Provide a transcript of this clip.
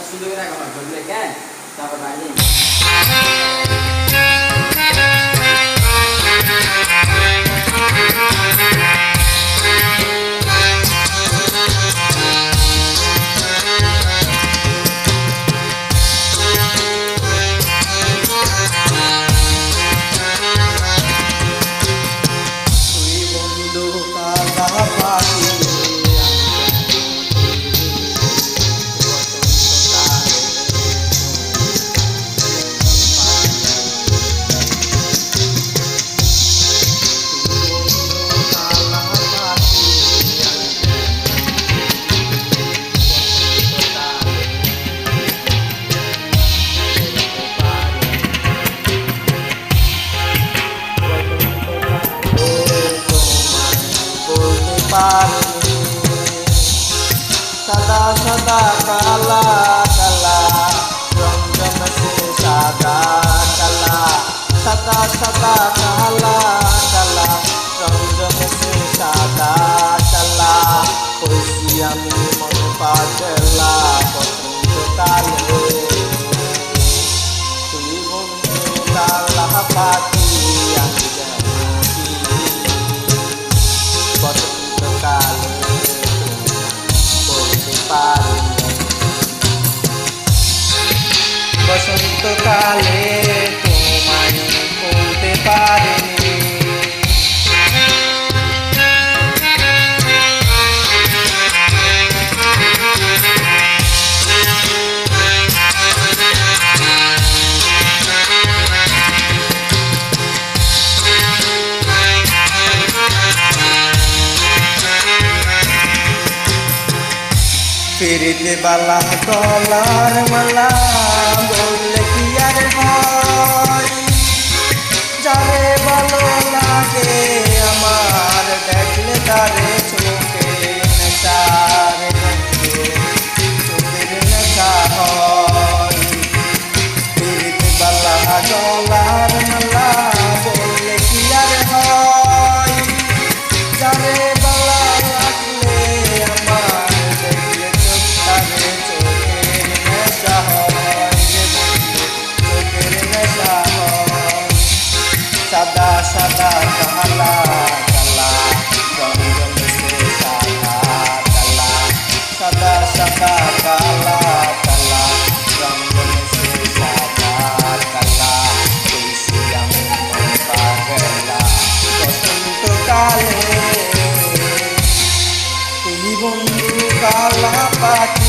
সুন্দর করে রাখা ধরলে কেন তারপর বাইরে सदा सदा काला काला रंजन से सादा काला सदा सदा काला काला रंजन से सादा काला কইছি আমি মন পাগলা বসন্ত কালে তুই বন্ধু কালা পাখি আমি জানি বসন্ত কালে বসন্ত কালে তোমায় বলতে পারিনি ফিরিতে বালা ডলার মালা বললে কি আর হয় যারে ভালো লাগে আমার দেখলে তারে চোখে নেশার চোখের নেশা হয় ফিরিতে বালা ডলার মালা বললে কি আর হয় যারে ভালো লাগলে আমার सदा सदा काला काला रंजन से सादा काला सदा सदा काला काला रंजन से सादा काला कैसी আমি মন পাগলা বসন্ত কালে তুমি বন্ধু কালা পাখি